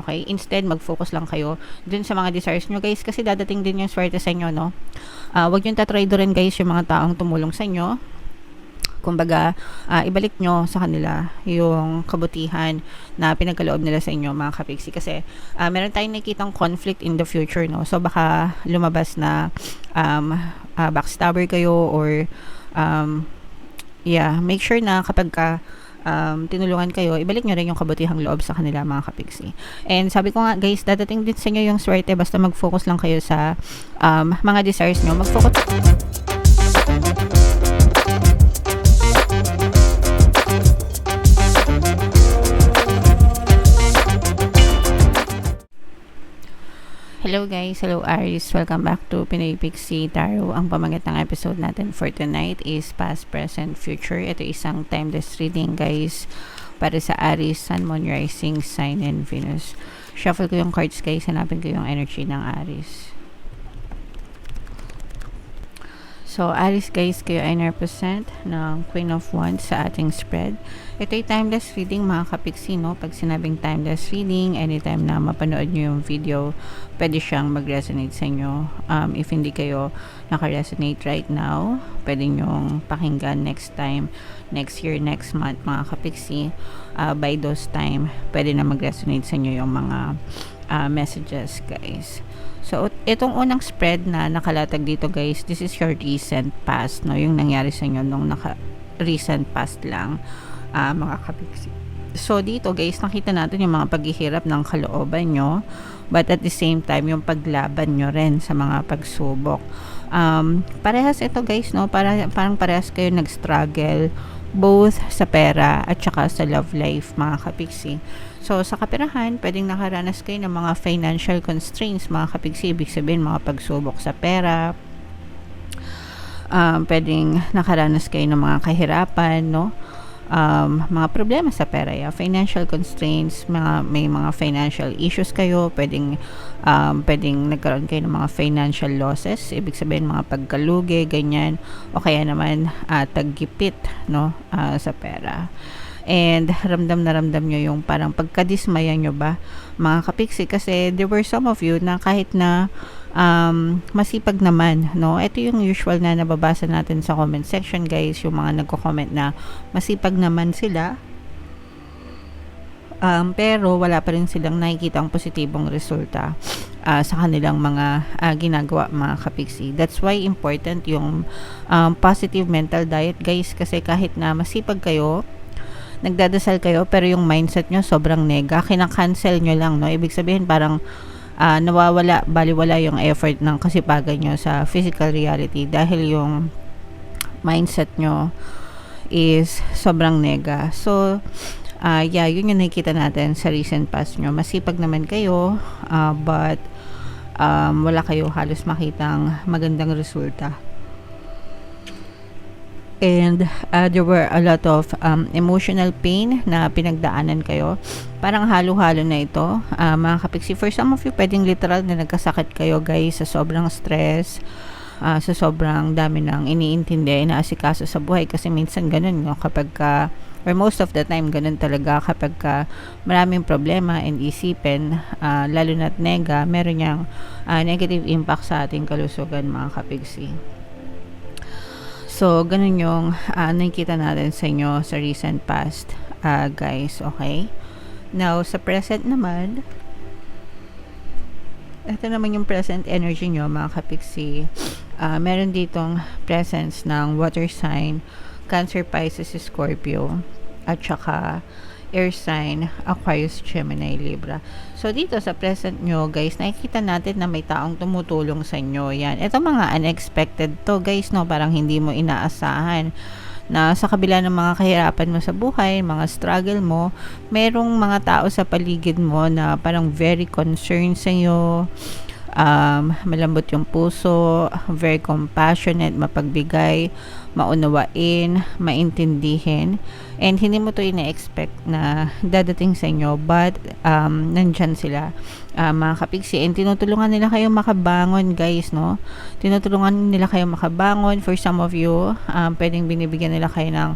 Okay? Instead, mag-focus lang kayo dun sa mga desires nyo, guys, kasi dadating din yung swerte sa inyo, no? Huwag nyo tatry rin, guys, yung mga taong tumulong sa inyo. Kumbaga, ibalik nyo sa kanila yung kabutihan na pinagkaloob nila sa inyo, mga kapiksi. Kasi, meron tayong nakikitang conflict in the future, no? So, baka lumabas na backstabber kayo or make sure na kapag tinulungan kayo, ibalik nyo rin yung kabutihang loob sa kanila, mga kapiksi. And sabi ko nga, guys, dadating din sa inyo yung swerte basta mag-focus lang kayo sa mga desires nyo. Mag-focus. Hello guys, hello Aries, welcome back to Pinoy Pixie Tarot. Ang pamagat ng episode natin for tonight is past, present, future. Ito isang timeless reading, guys, para sa Aries, Sun, Moon, Rising, Sign, and Venus. Shuffle ko yung cards, guys, hanapin ko yung energy ng Aries. So, Aries, guys, kayo ay represent ng Queen of Wands sa ating spread. Ito ay timeless reading, mga kapiksi, no? Pag sinabing timeless reading, anytime na mapanood nyo yung video, pwede siyang mag-resonate sa inyo. If hindi kayo naka-resonate right now, pwede nyong pakinggan next time, next year, next month, mga kapiksi. By those time, pwede na mag-resonate sa inyo yung mga messages, guys. So, itong unang spread na nakalatag dito, guys, this is your recent past, no? Yung nangyari sa inyo nung recent past lang, mga kapiksi. So, dito, guys, nakita natin yung mga paghihirap ng kalooban nyo, but at the same time, yung paglaban nyo rin sa mga pagsubok. Parehas ito, guys, no? Parang parehas kayo nag-struggle both sa pera at saka sa love life, mga kapiksi. So, sa kaperahan, pwedeng nakaranas kayo ng mga financial constraints, mga kapiksi. Ibig sabihin, mga pagsubok sa pera. Pwedeng nakaranas kayo ng mga kahirapan, no? Mga problema sa pera, financial constraints, may mga financial issues kayo, pwedeng nagkaroon kayo ng mga financial losses, ibig sabihin mga pagkalugi, ganyan, o kaya naman taggipit, no, sa pera. And ramdam na ramdam nyo yung parang pagkadismaya nyo ba, mga kapiksi, kasi there were some of you na kahit na masipag naman, no? Ito yung usual na nababasa natin sa comment section, guys, yung mga nagko-comment na masipag naman sila, pero wala pa rin silang nakikita ang positibong resulta sa kanilang mga ginagawa, mga kapiksi. That's why important yung positive mental diet, guys, kasi kahit na masipag kayo, nagdadasal kayo, pero yung mindset nyo sobrang nega, kinakancel nyo lang, no? Ibig sabihin parang nawawala, baliwala yung effort ng kasipagan nyo sa physical reality dahil yung mindset nyo is sobrang nega. So, yun yung nakikita natin sa recent past nyo. Masipag naman kayo, but wala kayo halos makitang magandang resulta. And there were a lot of emotional pain na pinagdaanan kayo. Parang halo-halo na ito, mga kapiksi. For some of you, pwedeng literal na nagkasakit kayo, guys, sa sobrang stress, sa sobrang dami ng iniintindi, inaasikaso sa buhay. Kasi minsan ganun, no? Kapag or most of the time, ganun talaga kapag maraming problema and isipin, lalo na't nega, meron niyang negative impact sa ating kalusugan, mga kapiksi. So, ganun yung nakikita natin sa inyo sa recent past, guys, okay? Now, sa present naman, ito naman yung present energy nyo, mga kapiksi. Meron ditong presence ng water sign, Cancer, Pisces, Scorpio, at saka air sign, Aquarius, Gemini, Libra. So, dito sa present nyo, guys, nakikita natin na may taong tumutulong sa inyo. Yan. Ito mga unexpected to, guys, no? Parang hindi mo inaasahan na sa kabila ng mga kahirapan mo sa buhay, mga struggle mo, merong mga tao sa paligid mo na parang very concerned sa iyo, malambot yung puso, very compassionate, mapagbigay, maunawain, maintindihin, and hindi mo to ina-expect na dadating sa inyo, but nandyan sila, mga kapigsi, and tinutulungan nila kayo makabangon, guys, no? Tinutulungan nila kayo makabangon. For some of you, pwedeng binibigyan nila kayo ng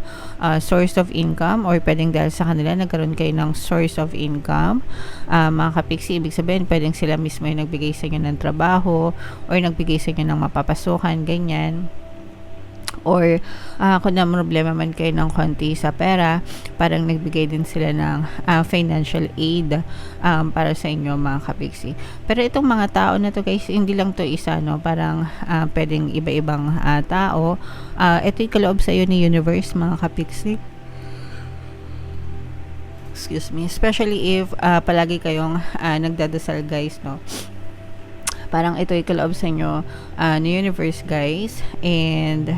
source of income, or pwedeng dahil sa kanila nagkaroon kayo ng source of income. Mga kapigsi, ibig sabihin pwedeng sila mismo yung nagbigay sa inyo ng trabaho, or nagbigay sa inyo ng mapapasukan, ganyan. Or kung na problema man kayo ng konti sa pera, parang nagbigay din sila ng financial aid para sa inyo, mga kapigsi. Pero itong mga tao na to, guys, hindi lang to isa, no? Parang pwedeng iba-ibang tao. Ito'y kaloob sa iyo ni universe, mga kapigsi. Excuse me. Especially if palagi kayong nagdadasal, guys, no? Parang ito ay kaloob sa inyo ni universe, guys. And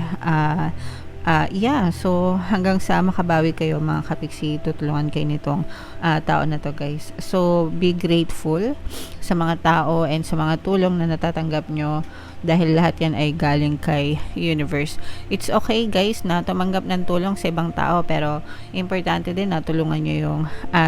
yeah, so hanggang sa makabawi kayo, mga kapigsi, tutulungan kayo nitong tao na to, guys. So be grateful sa mga tao and sa mga tulong na natatanggap nyo, dahil lahat yan ay galing kay universe. It's okay, guys, na tumanggap ng tulong sa ibang tao, pero importante din na tulungan nyo yung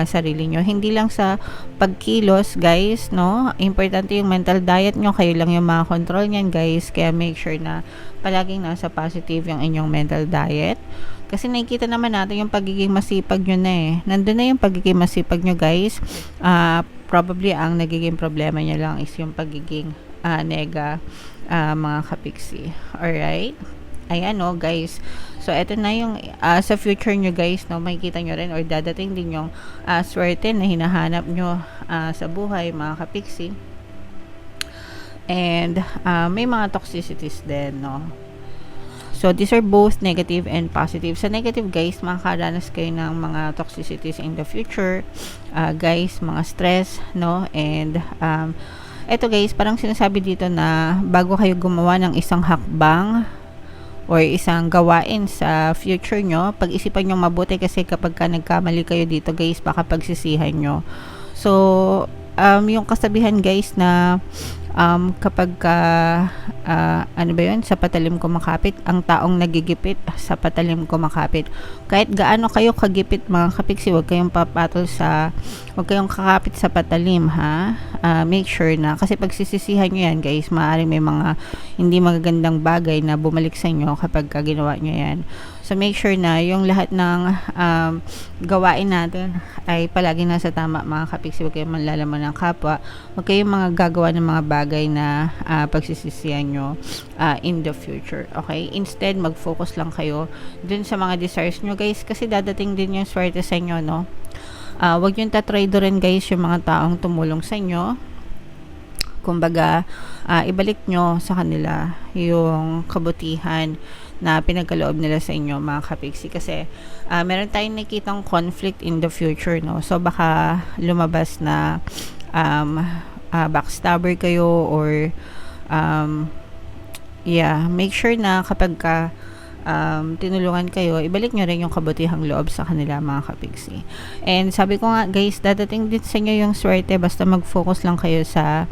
sarili nyo. Hindi lang sa pagkilos, guys, no? Importante yung mental diet nyo. Kayo lang yung makakontrol nyan, guys. Kaya make sure na palaging nasa positive yung inyong mental diet. Kasi nakikita naman natin yung pagiging masipag nyo na eh. Nandun na yung pagiging masipag nyo, guys. Probably ang nagiging problema nyo lang is yung pagiging nega, mga kapigsi. Alright? Ayan, no, guys. So, eto na yung sa future nyo, guys, no, makikita nyo rin or dadating din yung swerte na hinahanap nyo sa buhay, mga kapigsi. And may mga toxicities din, no. So, these are both negative and positive. Sa negative, guys, makakaranas kayo ng mga toxicities in the future. Guys, mga stress, no, and eto, guys, parang sinasabi dito na bago kayo gumawa ng isang hakbang or isang gawain sa future nyo, pag-isipan nyo mabuti, kasi kapag ka nagkamali kayo dito, guys, baka pagsisihan nyo. So, yung kasabihan, guys, na kapag ka ano ba yun, sa patalim kumakapit, ang taong nagigipit sa patalim kumakapit. Kahit gaano kayo kagipit, mga kapigsi, huwag kayong huwag kayong kakapit sa patalim, ha. Make sure na, kasi pag sisisihan nyo yan, guys, maaaring may mga hindi magagandang bagay na bumalik sa inyo kapag ginawa nyo yan. So, make sure na yung lahat ng gawain natin ay palagi nasa tama, mga kapigsi. Huwag kayong manlalaman ng kapwa. Huwag kayong mga gagawa ng mga bagay na pagsisisihan nyo in the future. Okay? Instead, mag-focus lang kayo dun sa mga desires nyo, guys, kasi dadating din yung swerte sa inyo, no? Huwag nyo tatry rin, guys, yung mga taong tumulong sa inyo. Kumbaga, ibalik nyo sa kanila yung kabutihan na pinagkaloob nila sa inyo, mga kapigsi, kasi meron tayong nakitang conflict in the future, no? So baka lumabas na backstabber kayo, or yeah, make sure na kapag ka tinulungan kayo, ibalik nyo rin yung kabutihang loob sa kanila, mga kapigsi. And sabi ko nga, guys, dadating din sa inyo yung swerte, basta mag-focus lang kayo sa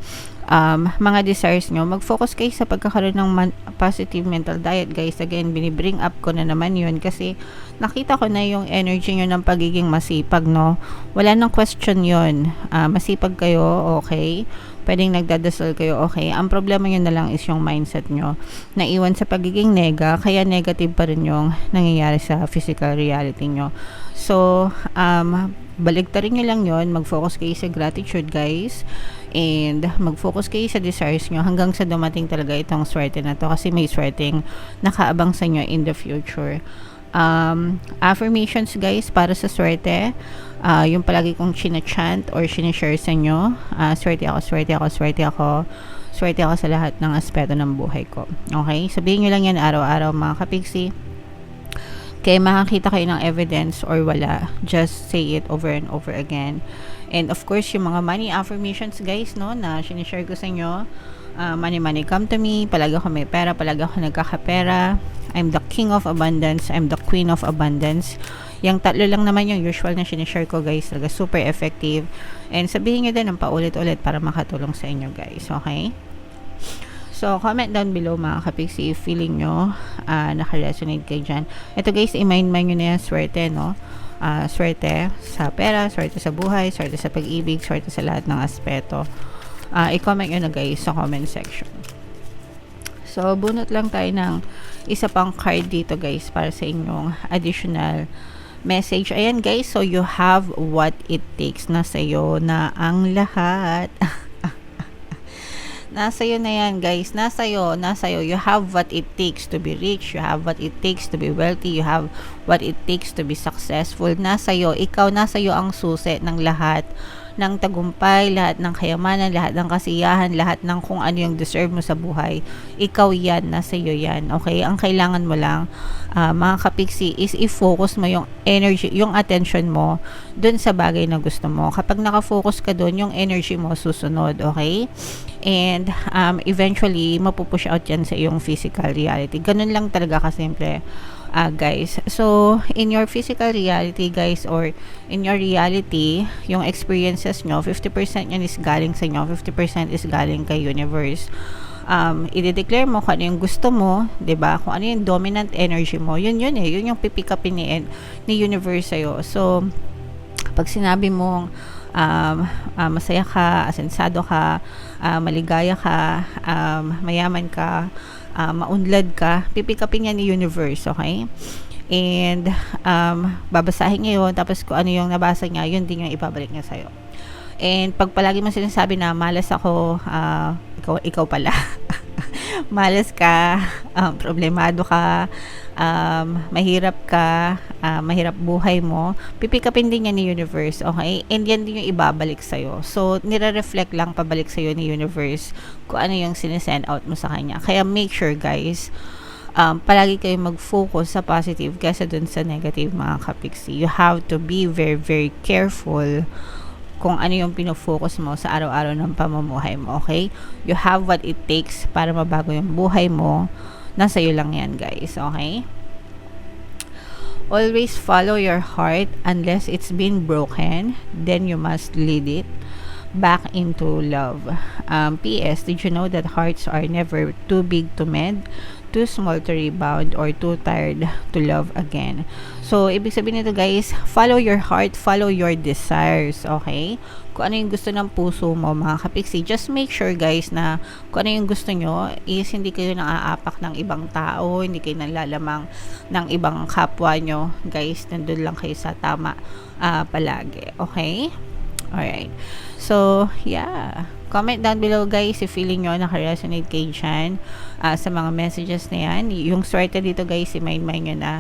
mga desires nyo. Mag-focus kayo sa pagkakaroon ng positive mental diet, guys. Again, binibring up ko na naman yun, kasi nakita ko na yung energy nyo ng pagiging masipag, no? Wala nang question yun. Masipag kayo, okay. Pwedeng nagdadasal kayo, okay. Ang problema nyo na lang is yung mindset nyo. Naiwan sa pagiging nega, kaya negative pa rin yung nangyayari sa physical reality nyo. So, baligtarin nyo lang yun. Mag-focus kayo sa gratitude, guys. And mag-focus kayo sa desires nyo hanggang sa dumating talaga itong swerte na to, kasi may swerteng nakaabang sa inyo in the future. Affirmations, guys, para sa swerte, yung palagi kong china-chant or sinishare sa inyo, swerte ako, swerte ako, swerte ako, swerte ako sa lahat ng aspeto ng buhay ko. Okay? Sabihin nyo lang yan araw-araw, mga kapigsi. Kaya makakita kayo ng evidence or wala, just say it over and over again. And of course, yung mga money affirmations, guys, no, na sinishare ko sa inyo, money, money come to me, palagi ako may pera, palagi ako nagkakapera, I'm the king of abundance, I'm the queen of abundance. Yung tatlo lang naman yung usual na sinishare ko, guys, talaga super effective. And sabihin nyo din ng paulit-ulit para makatulong sa inyo, guys, okay? So, comment down below mga kapiksi if feeling nyo naka-resonate kayo dyan. Ito guys, i-mind nyo na yan, swerte, no? Swerte sa pera, swerte sa buhay, swerte sa pag-ibig, swerte sa lahat ng aspeto. I-comment nyo na guys sa comment section. So, bunot lang tayo ng isa pang card dito guys para sa inyong additional message. Ayan guys, so you have what it takes. Nasa iyo na ang lahat. Nasa iyo na yan guys, nasa iyo. You have what it takes to be rich, you have what it takes to be wealthy, you have what it takes to be successful. Nasa iyo, ikaw, nasa iyo ang susi ng lahat ng tagumpay, lahat ng kayamanan, lahat ng kasiyahan, lahat ng kung ano yung deserve mo sa buhay. Ikaw yan, nasa iyo yan. Okay? Ang kailangan mo lang, mga kapiksi, is i-focus mo yung energy, yung attention mo dun sa bagay na gusto mo. Kapag nakafocus ka dun, yung energy mo susunod. Okay? And eventually, mapupush out yan sa iyong physical reality. Ganun lang talaga kasimple. Guys, so in your physical reality guys, or in your reality, yung experiences nyo, 50% yan is galing sa inyo, 50% is galing kay universe. I-declare mo kung ano yung gusto mo, 'di ba? Kung ano yung dominant energy mo, yun yun yung pipick up ni universe sa'yo. So pag sinabi mong masaya ka, asensado ka, maligaya ka, mayaman ka, maunlad ka, pipikapin niya ni universe, okay? And babasahin niya yun, tapos kung ano yung nabasa niya, yun din yung ibabalik niya sa'yo. And pag palagi mo sinasabi na malas ako, ikaw pala malas ka, problemado ka, mahirap ka, mahirap buhay mo, pipikapin din niya ni universe, okay? And yan din yung ibabalik sa'yo. So, nire-reflect lang pabalik sa'yo ni universe kung ano yung sinesend out mo sa kanya. Kaya make sure guys, palagi kayo mag-focus sa positive kaysa dun sa negative mga kapiksi. You have to be very, very careful kung ano yung pinofocus mo sa araw-araw ng pamumuhay mo, okay? You have what it takes para mabago yung buhay mo. Nasa iyo lang yan, guys, okay? Always follow your heart unless it's been broken. Then you must lead it back into love. P.S. Did you know that hearts are never too big to mend, too small to rebound, or too tired to love again? So, ibig sabihin nito guys, follow your heart, follow your desires, okay? Kung ano yung gusto ng puso mo, mga kapiksi, just make sure guys na kung ano yung gusto nyo is hindi kayo naaapak ng ibang tao, hindi kayo nalalamang ng ibang kapwa nyo, guys, nandun lang kayo sa tama palagi, okay? Alright. So, yeah. Comment down below guys if feeling nyo naka-resonate kayo dyan sa mga messages na yan. Yung swerte dito guys, i-mind nyo na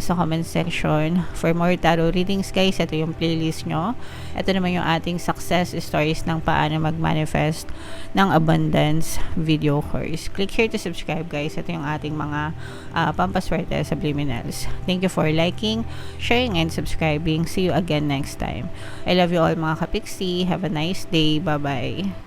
sa comment section. For more tarot readings guys, ito yung playlist nyo. Ito naman yung ating success stories ng paano mag-manifest ng abundance video course. Click here to subscribe guys. Ito yung ating mga pampaswerte subliminals. Thank you for liking, sharing, and subscribing. See you again next time. I love you all mga kapiksi. Have a nice day. Bye-bye.